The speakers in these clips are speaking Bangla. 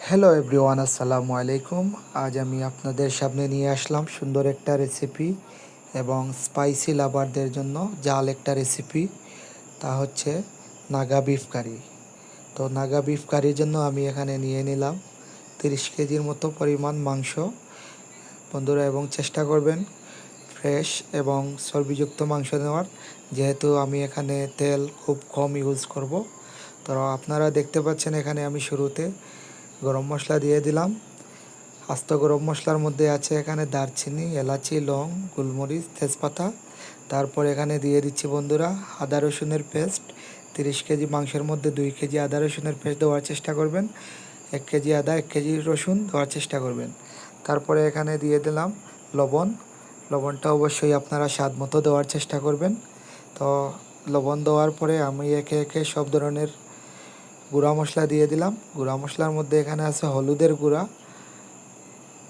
হ্যালো এভরিওয়ান, আসসালামু আলাইকুম। আজ আমি আপনাদের সামনে নিয়ে আসলাম সুন্দর একটা রেসিপি এবং স্পাইসি লাভারদের জন্য জাল একটা রেসিপি। তা হচ্ছে নাগা বিফ কারি। তো নাগা বিফ কারির জন্য আমি এখানে নিয়ে নিলাম 30 কেজির মতো পরিমাণ মাংস বন্ধুরা, এবং চেষ্টা করবেন ফ্রেশ এবং চর্বিযুক্ত মাংস নেওয়ার, যেহেতু আমি এখানে তেল খুব কম ইউজ করব। তো আপনারা দেখতে পাচ্ছেন এখানে আমি শুরুতে গরম মশলা দিয়ে দিলাম। আস্ত গরম মশলার মধ্যে আছে এখানে দারচিনি, এলাচি, লং, গোলমরিচ, তেজপাতা। তারপর এখানে দিয়ে দিচ্ছি বন্ধুরা আদা রসুনের পেস্ট। 30 কেজি মাংসের মধ্যে 2 কেজি আদা রসুনের পেস্ট দেওয়ার চেষ্টা করবেন। 1 কেজি আদা, 1 কেজি রসুন দেওয়ার চেষ্টা করবেন। তারপরে এখানে দিয়ে দিলাম লবণ। লবণটা অবশ্যই আপনারা স্বাদ মতো দেওয়ার চেষ্টা করবেন। তো লবণ দেওয়ার পরে আমি একে একে সব ধরনের গুঁড়া মশলা দিয়ে দিলাম। গুঁড়া মশলার মধ্যে এখানে আছে হলুদের গুঁড়া,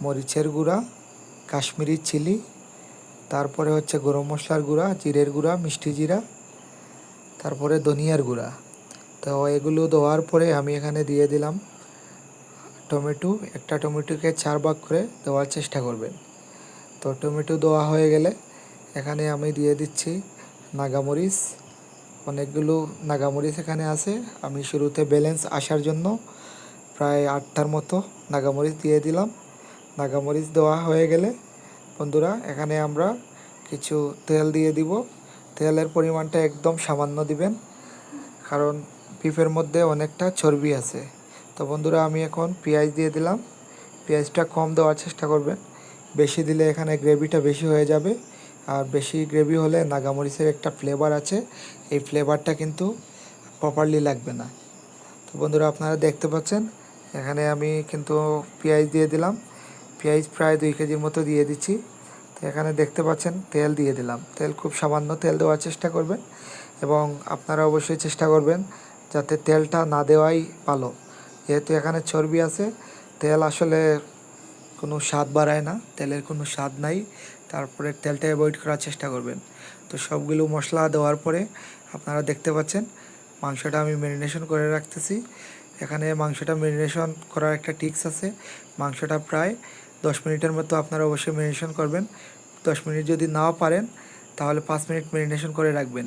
মরিচের গুঁড়া, কাশ্মীরি চিলি, তারপরে হচ্ছে গরম মশলার গুঁড়া, জিরের গুঁড়া, মিষ্টি জিরা, তারপরে ধনিয়ার গুঁড়া। তো এগুলো দেওয়ার পরে আমি এখানে দিয়ে দিলাম টমেটো। একটা টমেটোকে 4 ভাগ করে দেওয়ার চেষ্টা করবেন। তো টমেটো দেওয়া হয়ে গেলে এখানে আমি দিয়ে দিচ্ছি নাগামরিচ। অনেকগুলো নাগামরিচ এখানে আছে। আমি শুরুতে ব্যালেন্স আসার জন্য প্রায় 8টার মতো নাগামরিচ দিয়ে দিলাম। নাগামরিচ দেওয়া হয়ে গেলে বন্ধুরা এখানে আমরা কিছু তেল দিয়ে দিব। তেলের পরিমাণটা একদম সামান্য দিবেন, কারণ বিফের মধ্যে অনেকটা চর্বি আছে। তো বন্ধুরা আমি এখন পেঁয়াজ দিয়ে দিলাম। পেঁয়াজটা কম দেওয়ার চেষ্টা করবেন, বেশি দিলে এখানে গ্রেভিটা বেশি হয়ে যাবে। আর বেশি গ্রেভি হলে নাগামরিচের একটা ফ্লেভার আছে, এই ফ্লেভারটা কিন্তু প্রপারলি লাগবে না। তো বন্ধুরা আপনারা দেখতে পাচ্ছেন এখানে আমি কিন্তু পেঁয়াজ দিয়ে দিলাম। পেঁয়াজ প্রায় 2 কেজির মতো দিয়ে দিচ্ছি। তো এখানে দেখতে পাচ্ছেন তেল দিয়ে দিলাম। তেল খুব সামান্য তেল দেওয়ার চেষ্টা করবেন, এবং আপনারা অবশ্যই চেষ্টা করবেন যাতে তেলটা না দেওয়াই ভালো, যেহেতু এখানে চর্বি আছে। তেল আসলে কোনো স্বাদ বাড়ায় না, তেলের কোনো স্বাদ নাই। তারপরে তেলটা অ্যাভয়েড করার চেষ্টা করবেন। তো সবগুলো মশলা দেওয়ার পরে আপনারা দেখতে পাচ্ছেন মাংসটা আমি ম্যারিনেশন করে রাখতেছি। এখানে মাংসটা ম্যারিনেশন করার একটা টিপস আছে। মাংসটা প্রায় 10 মিনিটের মতো আপনারা অবশ্যই ম্যারিনেশন করবেন। 10 মিনিট যদি নাও পারেন তাহলে 5 মিনিট ম্যারিনেশন করে রাখবেন।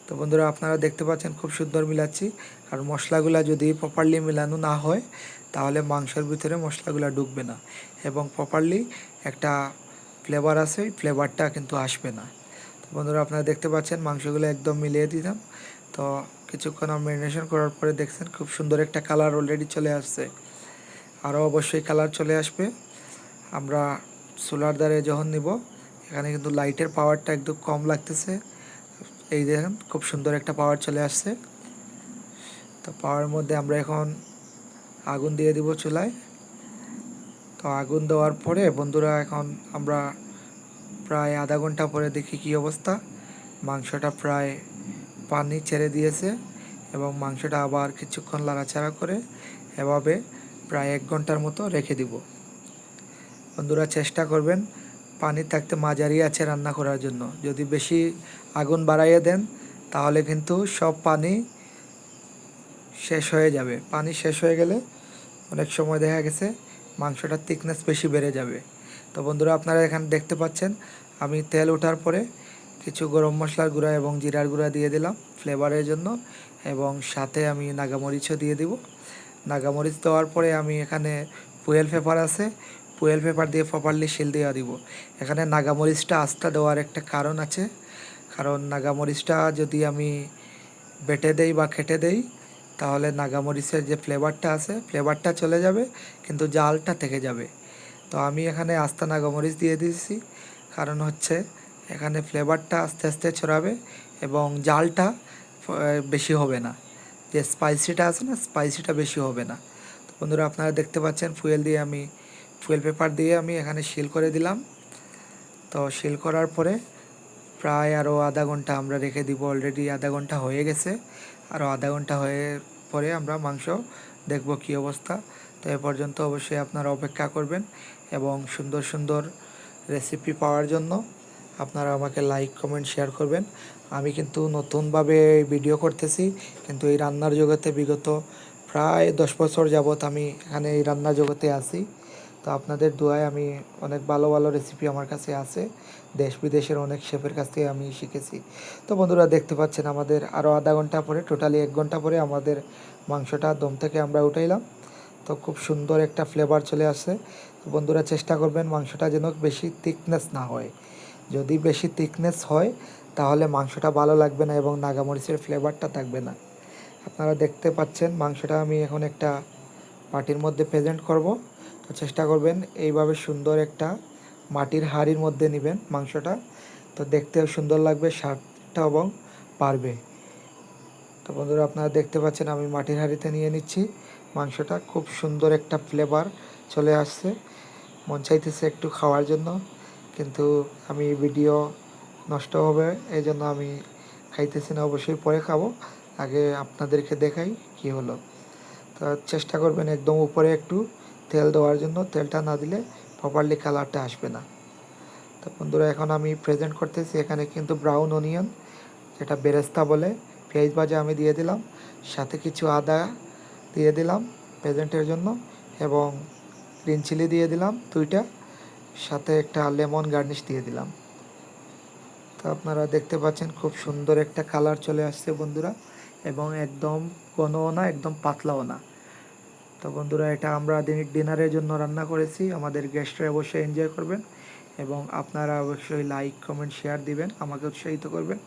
তো বন্ধুরা আপনারা দেখতে পাচ্ছেন খুব সুন্দর মিলাচ্ছি, আর মশলাগুলো যদি প্রপারলি মেলানো না হয় তাহলে মাংসের ভিতরে মশলাগুলো ঢুকবে না, এবং প্রপারলি একটা ফ্লেভার আছে, ওই ফ্লেভারটা কিন্তু আসবে না। তো বন্ধুরা আপনারা দেখতে পাচ্ছেন মাংসগুলো একদম মিলিয়ে দিলাম। তো কিছুক্ষণ ম্যারিনেশন করার পরে দেখছেন খুব সুন্দর একটা কালার অলরেডি চলে আসছে। আরও অবশ্যই কালার চলে আসবে। আমরা সোলার দ্বারে যখন নিব, এখানে কিন্তু লাইটের পাওয়ারটা একদম কম লাগতেছে। এই দেখেন খুব সুন্দর একটা পাওয়ার চলে আসছে। তো পাওয়ার মধ্যে আমরা এখন আগুন দিয়ে দিব চুলায়। তো আগুন দেওয়ার পরে বন্ধুরা এখন আমরা প্রায় আধা ঘন্টা পরে দেখি কী অবস্থা। মাংসটা প্রায় পানি ছেড়ে দিয়েছে, এবং মাংসটা আবার কিছুক্ষণ লাড়াচাড়া করে এভাবে প্রায় 1 ঘন্টার মতো রেখে দিব। বন্ধুরা চেষ্টা করবেন পানি থাকতে মাঝারি আছে রান্না করার জন্য। যদি বেশি আগুন বাড়াইয়ে দেন তাহলে কিন্তু সব পানি শেষ হয়ে যাবে। পানি শেষ হয়ে গেলে অনেক সময় দেখা গেছে মাংসটার থিকনেস বেশি বেড়ে যাবে। তো বন্ধুরা আপনারা এখানে দেখতে পাচ্ছেন আমি তেল ওঠার পরে কিছু গরম মশলার গুঁড়া এবং জিরার গুঁড়া দিয়ে দিলাম ফ্লেভারের জন্য, এবং সাথে আমি নাগামরিচও দিয়ে দিব। নাগামরিচ দেওয়ার পরে আমি এখানে ফুয়েল পেপার আছে, ফুয়েল পেপার দিয়ে প্রপারলি শিল দেওয়া দিব। এখানে নাগামরিচটা আস্তা দেওয়ার একটা কারণ আছে, কারণ নাগামরিচটা যদি আমি বেটে দেই বা খেটে দেই তাহলে নাগামরিচের যে ফ্লেভারটা আছে ফ্লেভারটা চলে যাবে, কিন্তু জালটা থেকে যাবে। তো আমি এখানে আস্তা নাগামরিচ দিয়ে দিয়েছি, কারণ হচ্ছে এখানে ফ্লেভারটা আস্তে আস্তে ছড়াবে এবং জালটা বেশি হবে না। যে স্পাইসিটা আছে না, স্পাইসিটা বেশি হবে না। তো বন্ধুরা আপনারা দেখতে পাচ্ছেন ফুয়েল পেপার দিয়ে আমি এখানে শিল করে দিলাম। তো শিল করার পরে প্রায় আরও আধা ঘন্টা আমরা রেখে দিব। অলরেডি আধা ঘন্টা হয়ে গেছে, আরও আধা ঘন্টা হয়ে পরে আমরা মাংস দেখব কী অবস্থা। তো এ পর্যন্ত অবশ্যই আপনারা অপেক্ষা করবেন, এবং সুন্দর সুন্দর রেসিপি পাওয়ার জন্য আপনারা আমাকে লাইক, কমেন্ট, শেয়ার করবেন। আমি কিন্তু নতুনভাবে ভিডিও করতেছি, কিন্তু এই রান্নার জগতে বিগত প্রায় 10 বছর যাবৎ আমি এখানে এই রান্না জগতে আছি। তো আপনাদের দোয়ায় আমি অনেক ভালো ভালো রেসিপি আমার কাছে আছে। দেশ বিদেশের অনেক শেফের কাছ থেকে আমি শিখেছি। তো বন্ধুরা দেখতে পাচ্ছেন আমাদের আরও আধা ঘন্টা পরে, টোটালি 1 ঘন্টা পরে আমাদের মাংসটা দম থেকে আমরা উঠাইলাম। তো খুব সুন্দর একটা ফ্লেভার চলে আসছে। তো বন্ধুরা চেষ্টা করবেন মাংসটা যেন বেশি থিকনেস না হয়। যদি বেশি থিকনেস হয় তাহলে মাংসটা ভালো লাগবে না এবং নাগামরিচের ফ্লেভারটা থাকবে না। আপনারা দেখতে পাচ্ছেন মাংসটা আমি এখন একটা বাটির মধ্যে প্রেজেন্ট করব। তো চেষ্টা করবেন এইভাবে সুন্দর একটা মাটির হাঁড়ির মধ্যে নেবেন মাংসটা। তো দেখতেও সুন্দর লাগবে, স্বাদটা এবং বাড়বে। তো বন্ধুরা আপনারা দেখতে পাচ্ছেন আমি মাটির হাঁড়িতে নিয়ে নিচ্ছি মাংসটা। খুব সুন্দর একটা ফ্লেভার চলে আসছে, মন চাইতেছে একটু খাওয়ার জন্য, কিন্তু আমি ভিডিও নষ্ট হবে এই জন্য আমি খাইতেছি না। অবশ্যই পরে খাবো, আগে আপনাদেরকে দেখাই কি হলো। তো চেষ্টা করবেন একদম উপরে একটু তেল দেওয়ার জন্য, তেলটা না দিলে প্রপারলি কালারটা আসবে না। তো বন্ধুরা এখন আমি প্রেজেন্ট করতেছি এখানে কিন্তু ব্রাউন অনিয়ন, যেটা বেরেস্তা বলে, পেঁয়াজ ভাজা আমি দিয়ে দিলাম, সাথে কিছু আদা দিয়ে দিলাম প্রেজেন্টের জন্য, এবং গ্রিন চিলি দিয়ে দিলাম 2টা, সাথে একটা লেমন গার্নিশ দিয়ে দিলাম। তো আপনারা দেখতে পাচ্ছেন খুব সুন্দর একটা কালার চলে আসছে বন্ধুরা, এবং একদম ঘনও না একদম পাতলাও না। তো বন্ধুরা এটা আমরা ডিনারের জন্য রান্না করেছি, আমাদের গেস্টরা অবশ্যই এনজয় করবেন এবং আপনারা অবশ্যই লাইক কমেন্ট শেয়ার দিবেন, আমাকে উৎসাহিত করবেন।